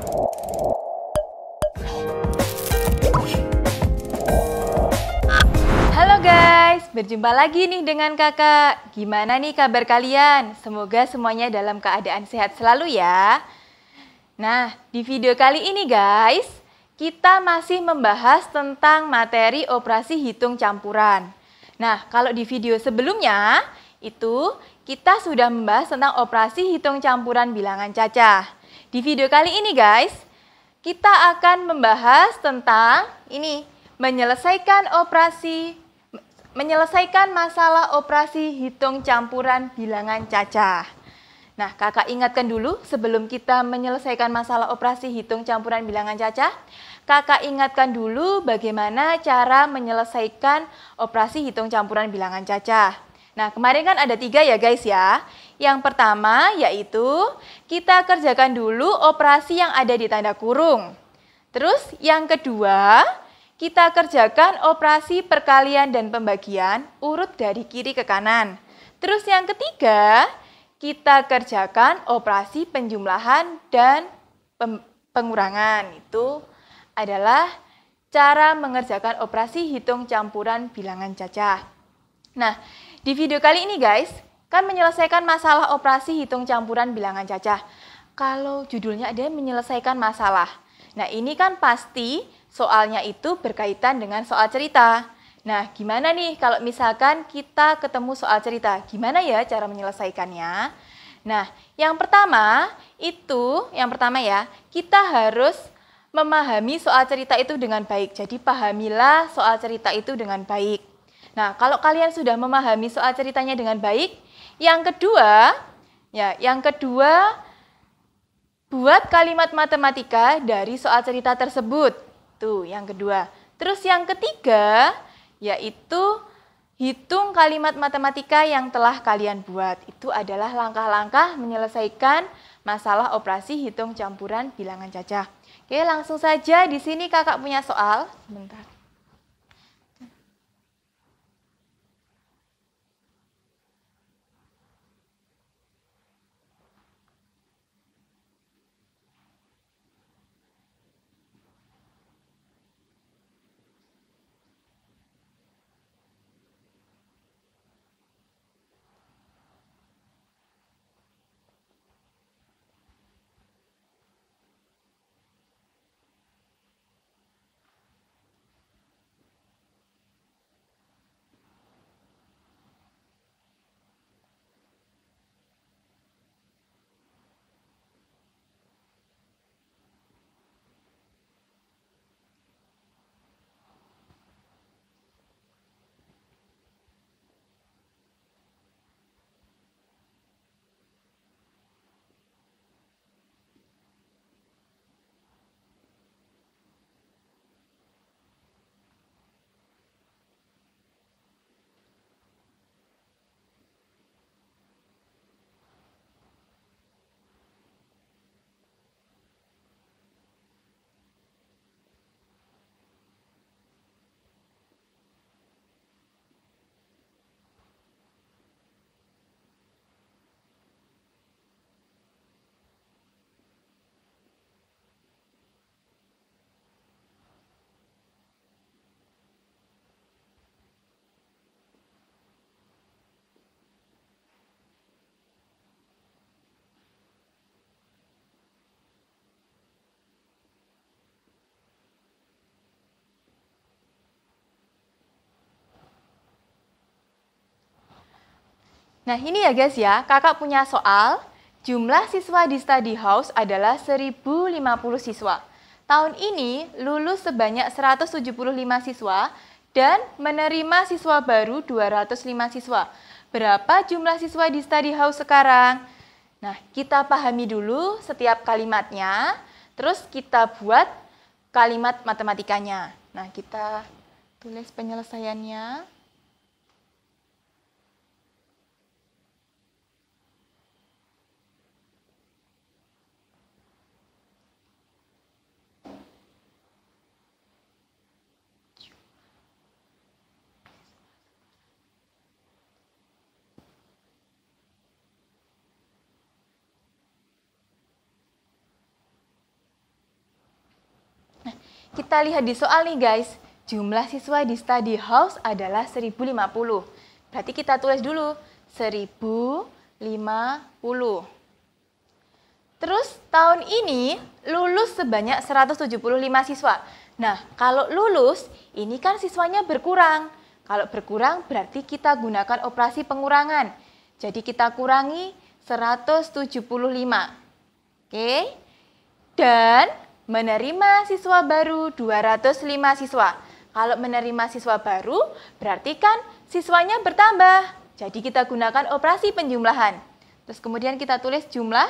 Halo guys, berjumpa lagi nih dengan kakak. Gimana nih kabar kalian? Semoga semuanya dalam keadaan sehat selalu ya. Nah, di video kali ini guys, kita masih membahas tentang materi operasi hitung campuran. Nah, kalau di video sebelumnya, itu kita sudah membahas tentang operasi hitung campuran bilangan cacah. Di video kali ini guys, kita akan membahas tentang ini, menyelesaikan masalah operasi hitung campuran bilangan cacah. Nah, kakak ingatkan dulu sebelum kita menyelesaikan masalah operasi hitung campuran bilangan cacah, kakak ingatkan dulu bagaimana cara menyelesaikan operasi hitung campuran bilangan cacah. Nah, kemarin kan ada 3 ya guys ya. Yang pertama yaitu kita kerjakan dulu operasi yang ada di tanda kurung. Terus yang kedua, kita kerjakan operasi perkalian dan pembagian urut dari kiri ke kanan. Terus yang ketiga, kita kerjakan operasi penjumlahan dan pengurangan. Itu adalah cara mengerjakan operasi hitung campuran bilangan cacah. Nah, di video kali ini guys, kan menyelesaikan masalah operasi hitung campuran bilangan cacah. Kalau judulnya ada menyelesaikan masalah. Nah, ini kan pasti soalnya itu berkaitan dengan soal cerita. Nah, gimana nih kalau misalkan kita ketemu soal cerita? Gimana ya cara menyelesaikannya? Nah, yang pertama ya, kita harus memahami soal cerita itu dengan baik. Jadi, pahamilah soal cerita itu dengan baik. Nah, kalau kalian sudah memahami soal ceritanya dengan baik, yang kedua, buat kalimat matematika dari soal cerita tersebut. Tuh, yang kedua. Terus yang ketiga, yaitu hitung kalimat matematika yang telah kalian buat. Itu adalah langkah-langkah menyelesaikan masalah operasi hitung campuran bilangan cacah. Oke, langsung saja di sini kakak punya soal. Sebentar. Nah, ini ya guys ya, kakak punya soal. Jumlah siswa di study house adalah 1050 siswa. Tahun ini lulus sebanyak 175 siswa dan menerima siswa baru 205 siswa. Berapa jumlah siswa di study house sekarang? Nah, kita pahami dulu setiap kalimatnya, terus kita buat kalimat matematikanya. Nah, kita tulis penyelesaiannya. kita lihat di soal nih guys, jumlah siswa di study house adalah 1050. Berarti kita tulis dulu 1050. Terus tahun ini lulus sebanyak 175 siswa. Nah, kalau lulus, ini kan siswanya berkurang. Kalau berkurang berarti kita gunakan operasi pengurangan. Jadi kita kurangi 175. Oke. Dan menerima siswa baru 205 siswa. Kalau menerima siswa baru, berarti kan siswanya bertambah. Jadi kita gunakan operasi penjumlahan. Terus kemudian kita tulis jumlah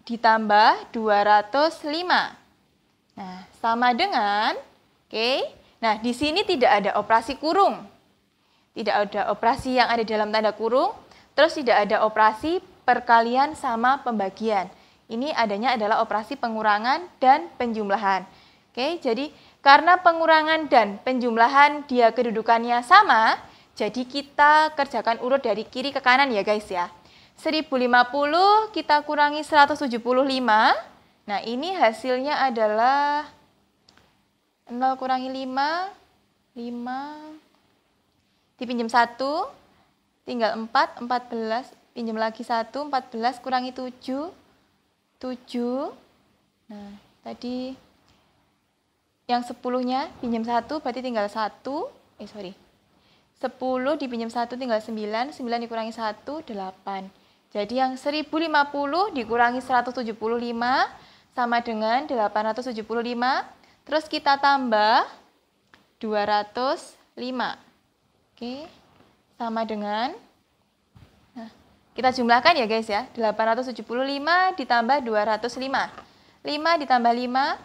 ditambah 205. Nah, sama dengan, oke. Nah, di sini tidak ada operasi kurung. Tidak ada operasi yang ada dalam tanda kurung. Terus tidak ada operasi perkalian sama pembagian. Ini adanya adalah operasi pengurangan dan penjumlahan. Oke, jadi karena pengurangan dan penjumlahan dia kedudukannya sama, jadi kita kerjakan urut dari kiri ke kanan ya guys ya. 1050 kita kurangi 175. Nah, ini hasilnya adalah 0 kurangi 5, 5. Dipinjam 1, tinggal 4, 14. Pinjam lagi 1, 14 kurangi 7, 7. Nah, tadi yang 10-nya pinjam 1 berarti tinggal 1. 10 dipinjam 1 tinggal 9, 9 dikurangi 1, 8. Jadi yang 1050 dikurangi 175 sama dengan 875. Terus kita tambah 205. Oke, sama dengan, nah, kita jumlahkan ya guys ya. 875 ditambah 205. 5 ditambah 5,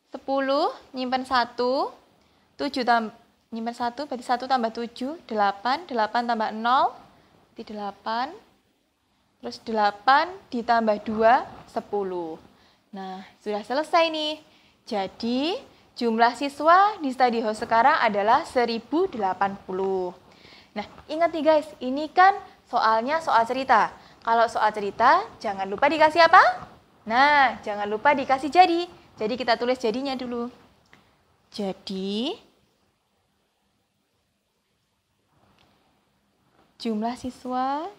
10, nyimpen 1, 7 nyimpen 1, berarti 1 tambah 7, 8, 8 tambah 0, berarti 8. Terus 8 ditambah 2, 10. Nah, sudah selesai nih. Jadi, jumlah siswa di study house sekarang adalah 1080. Nah, ingat nih guys, ini kan soalnya soal cerita. Kalau soal cerita, jangan lupa dikasih apa? Nah, jangan lupa dikasih jadi. Jadi kita tulis jadinya dulu. Jadi, jumlah siswa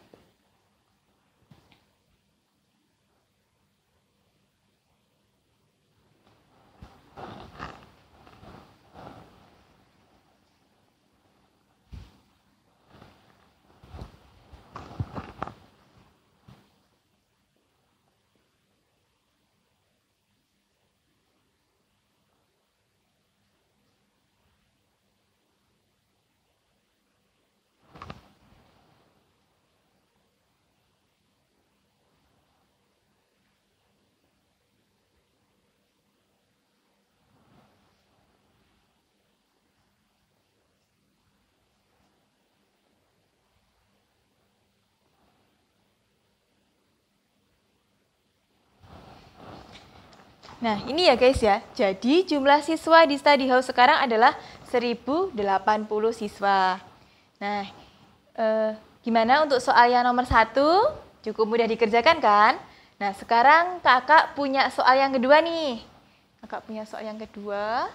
Nah, ini ya guys ya. Jadi jumlah siswa di study house sekarang adalah 1080 siswa. Nah, gimana untuk soal yang nomor 1? Cukup mudah dikerjakan kan? Nah, sekarang kakak punya soal yang kedua nih. Kakak punya soal yang kedua.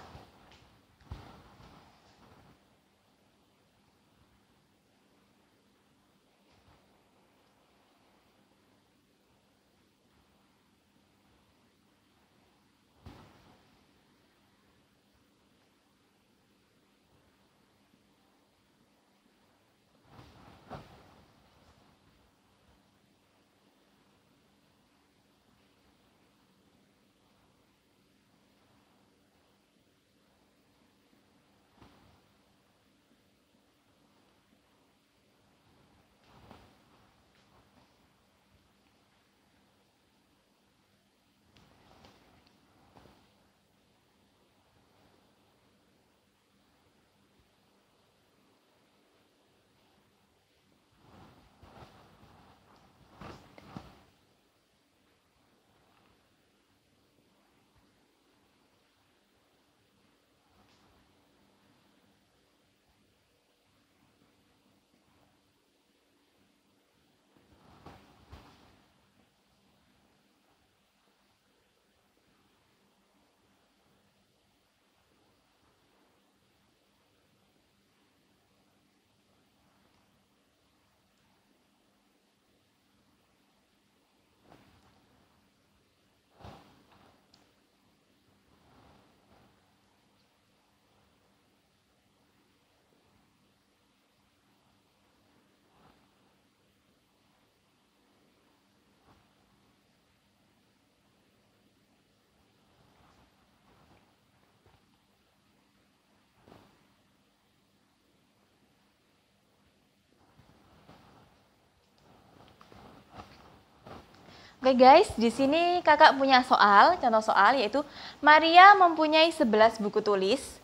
Oke guys, di sini kakak punya soal, contoh soal yaitu Maria mempunyai 11 buku tulis,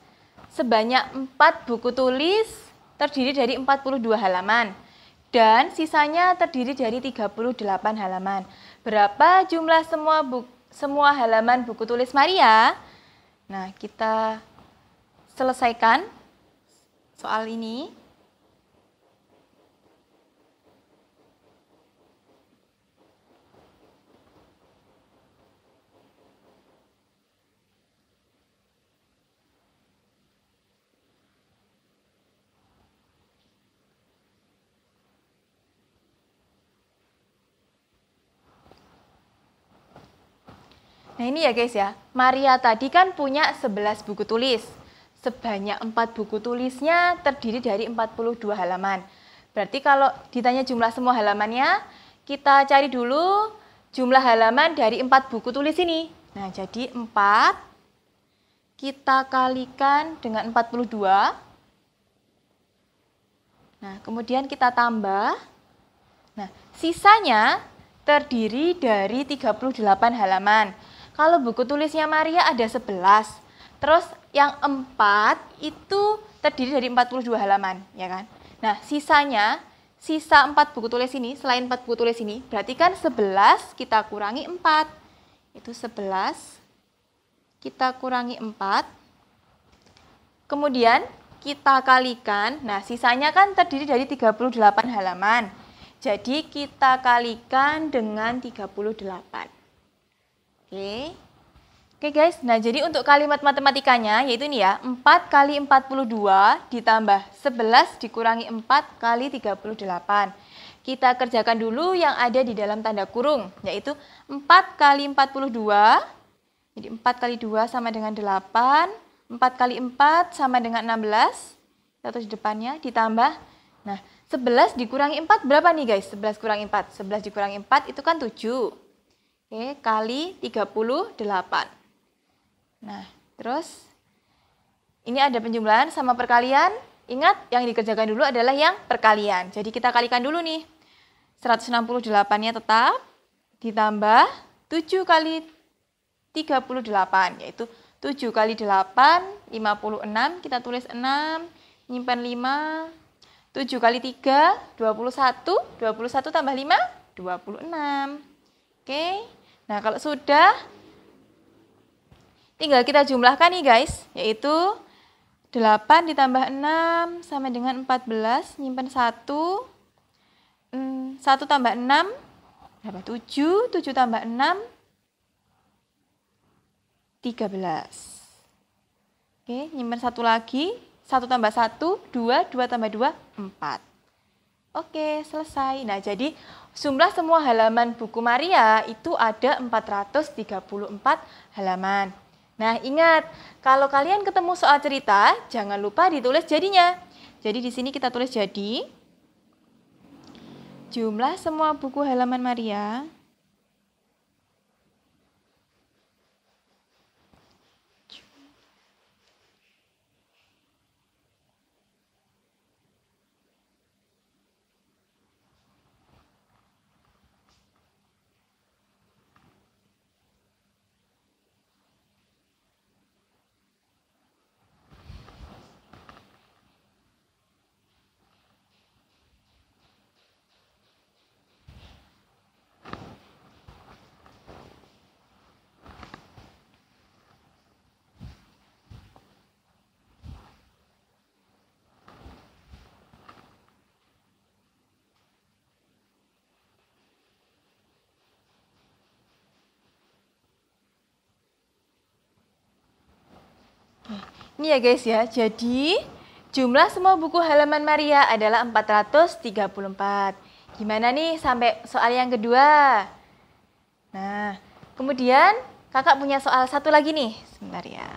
sebanyak 4 buku tulis terdiri dari 42 halaman, dan sisanya terdiri dari 38 halaman. Berapa jumlah semua halaman buku tulis Maria? Nah, kita selesaikan soal ini. Nah ini ya guys ya, Maria tadi kan punya 11 buku tulis. Sebanyak 4 buku tulisnya terdiri dari 42 halaman. Berarti kalau ditanya jumlah semua halamannya, kita cari dulu jumlah halaman dari 4 buku tulis ini. Nah jadi 4 kita kalikan dengan 42. Nah kemudian kita tambah. Nah sisanya terdiri dari 38 halaman. Kalau buku tulisnya Maria ada 11, terus yang 4 itu terdiri dari 42 halaman, ya kan? Nah, sisa 4 buku tulis ini, selain 4 buku tulis ini, berarti kan 11 kita kurangi 4. Itu 11, kita kurangi 4. Kemudian kita kalikan, nah sisanya kan terdiri dari 38 halaman. Jadi kita kalikan dengan 38. Oke guys, nah jadi untuk kalimat matematikanya yaitu ini ya, 4 kali 42 ditambah 11 dikurangi 4 kali 38. Kita kerjakan dulu yang ada di dalam tanda kurung, yaitu 4 kali 42, jadi 4 kali 2 sama dengan 8, 4 kali 4 sama dengan 16, kita tulis di depannya, ditambah, nah 11 dikurangi 4 berapa nih guys? 11 kurangi 4, 11 dikurangi 4 itu kan 7. Oke, kali 38. Nah, terus ini ada penjumlahan sama perkalian. Ingat, yang dikerjakan dulu adalah yang perkalian. Jadi kita kalikan dulu nih. 168-nya tetap ditambah 7 kali 38, yaitu 7 kali 8, 56. Kita tulis 6, nyimpan 5. 7 kali 3, 21. 21 tambah 5, 26. Oke, nah kalau sudah, tinggal kita jumlahkan nih guys, yaitu 8 ditambah 6 sama dengan 14, nyimpen 1, 1 tambah 6, berapa? 7, 7 tambah 6, 13. Oke, nyimpen 1 lagi, 1 tambah 1, 2, 2 tambah 2, 4. Oke, selesai. Nah, jadi jumlah semua halaman buku Maria itu ada 434 halaman. Nah, ingat, kalau kalian ketemu soal cerita, jangan lupa ditulis jadinya. Jadi di sini kita tulis jadi jumlah semua buku halaman Maria ini ya guys ya, jadi jumlah semua buku halaman Maria adalah 434. Gimana nih sampai soal yang kedua? Nah, kemudian kakak punya soal satu lagi nih, sebentar ya.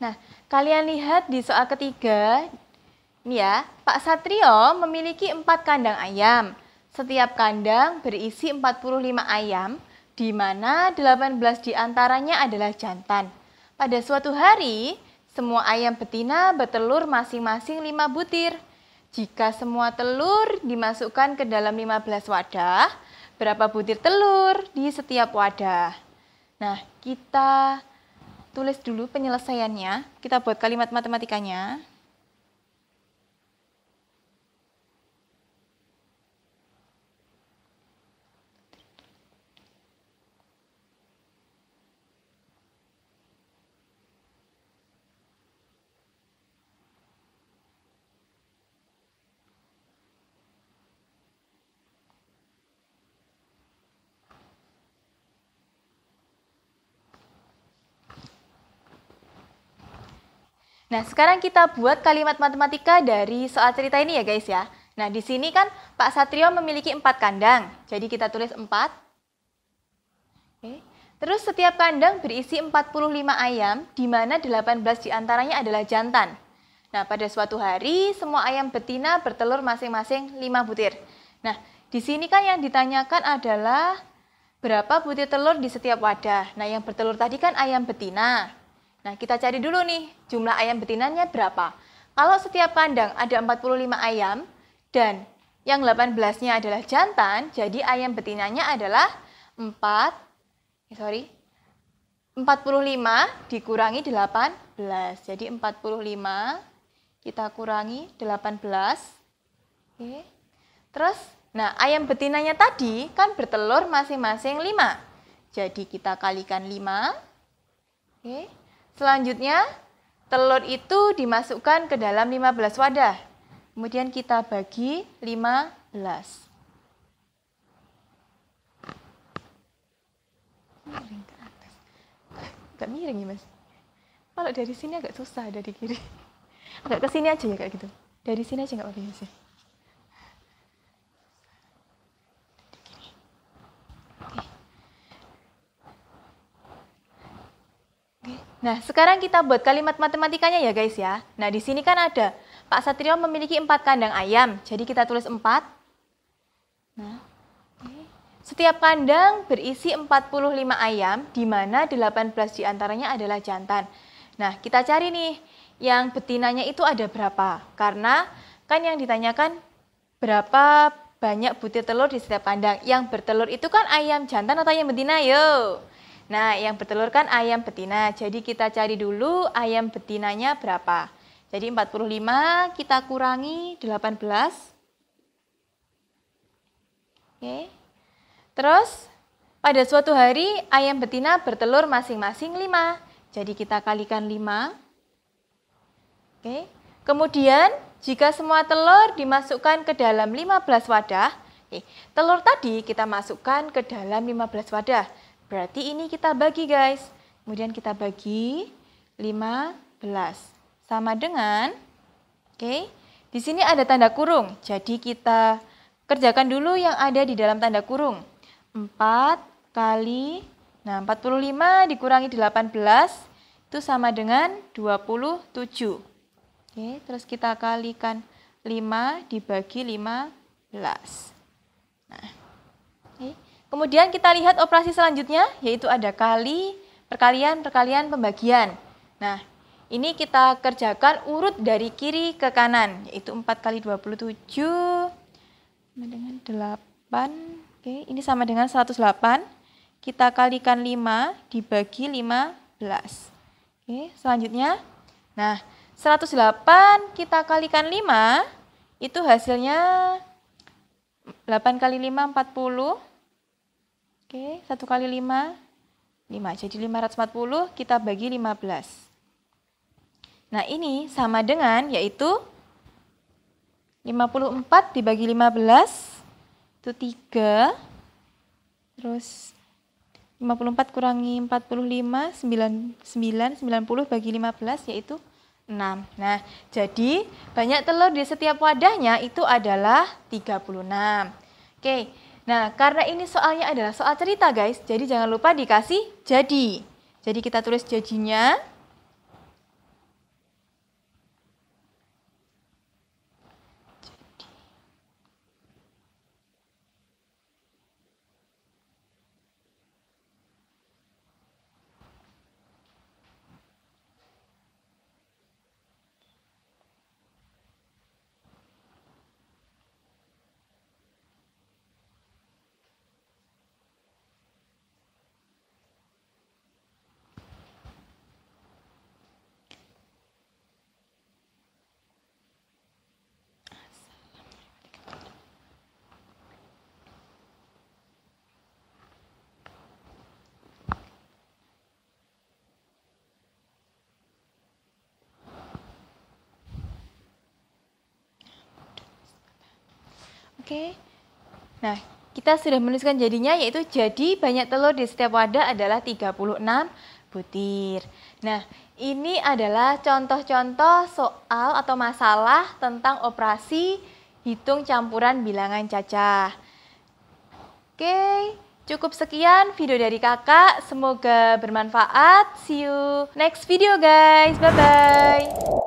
Nah, kalian lihat di soal ketiga, ini ya, Pak Satrio memiliki 4 kandang ayam. Setiap kandang berisi 45 ayam, di mana 18 diantaranya adalah jantan. Pada suatu hari, semua ayam betina bertelur masing-masing 5 butir. Jika semua telur dimasukkan ke dalam 15 wadah, berapa butir telur di setiap wadah? Nah, kita tulis dulu penyelesaiannya. Kita buat kalimat matematikanya. Nah, sekarang kita buat kalimat matematika dari soal cerita ini ya guys ya. Nah, di sini kan Pak Satrio memiliki 4 kandang. Jadi kita tulis 4. Oke. Terus setiap kandang berisi 45 ayam, di mana 18 diantaranya adalah jantan. Nah, pada suatu hari semua ayam betina bertelur masing-masing 5 butir. Nah, di sini kan yang ditanyakan adalah berapa butir telur di setiap wadah. Nah, yang bertelur tadi kan ayam betina. Nah, kita cari dulu nih, jumlah ayam betinanya berapa. Kalau setiap kandang ada 45 ayam, dan yang 18-nya adalah jantan, jadi ayam betinanya adalah 45 dikurangi 18. Jadi 45 kita kurangi 18. Oke. Terus, nah ayam betinanya tadi kan bertelur masing-masing 5. Jadi kita kalikan 5. Oke. Selanjutnya, telur itu dimasukkan ke dalam 15 wadah. Kemudian kita bagi 15. Miring ke atas. Agak miring ya, Mas. Kalau dari sini agak susah, dari kiri. Agak ke sini aja ya, kayak gitu. Dari sini aja nggak apa-apa sih. Nah, sekarang kita buat kalimat matematikanya ya guys ya. Nah, di sini kan ada Pak Satrio memiliki 4 kandang ayam. Jadi kita tulis 4. Nah, setiap kandang berisi 45 ayam, di mana 18 diantaranya adalah jantan. Nah, kita cari nih, yang betinanya itu ada berapa? Karena kan yang ditanyakan berapa banyak butir telur di setiap kandang. Yang bertelur itu kan ayam jantan atau ayam betina? Yo. Nah, yang bertelur kan ayam betina. Jadi kita cari dulu ayam betinanya berapa. Jadi 45 kita kurangi 18. Oke. Terus pada suatu hari ayam betina bertelur masing-masing 5. Jadi kita kalikan 5. Oke. Kemudian jika semua telur dimasukkan ke dalam 15 wadah, telur tadi kita masukkan ke dalam 15 wadah. Berarti ini kita bagi guys. Kemudian kita bagi 15. Sama dengan, oke, di sini ada tanda kurung. Jadi kita kerjakan dulu yang ada di dalam tanda kurung. 4 kali, nah 45 dikurangi 18, itu sama dengan 27. Oke, terus kita kalikan 5 dibagi 15. Nah, oke. Kemudian kita lihat operasi selanjutnya, yaitu ada kali, perkalian, perkalian, pembagian. Nah, ini kita kerjakan urut dari kiri ke kanan, yaitu 4 kali 27 sama dengan 8. Oke, ini sama dengan 108. Kita kalikan 5 dibagi 15. Oke, selanjutnya, nah 108 kita kalikan 5, itu hasilnya 8 kali 5, 40. Oke, 1 kali 5, 5. Jadi 540 kita bagi 15. Nah, ini sama dengan yaitu 54 dibagi 15, itu 3. Terus 54 kurangi 45, 90 bagi 15 yaitu 6. Nah, jadi banyak telur di setiap wadahnya itu adalah 36. Oke. Nah, karena ini soalnya adalah soal cerita guys, jadi jangan lupa dikasih jadi. Jadi kita tulis jadinya. Oke. Nah, kita sudah menuliskan jadinya, yaitu jadi banyak telur di setiap wadah adalah 36 butir. Nah, ini adalah contoh-contoh soal atau masalah tentang operasi hitung campuran bilangan cacah. Oke, cukup sekian video dari kakak. Semoga bermanfaat. See you next video guys. Bye-bye.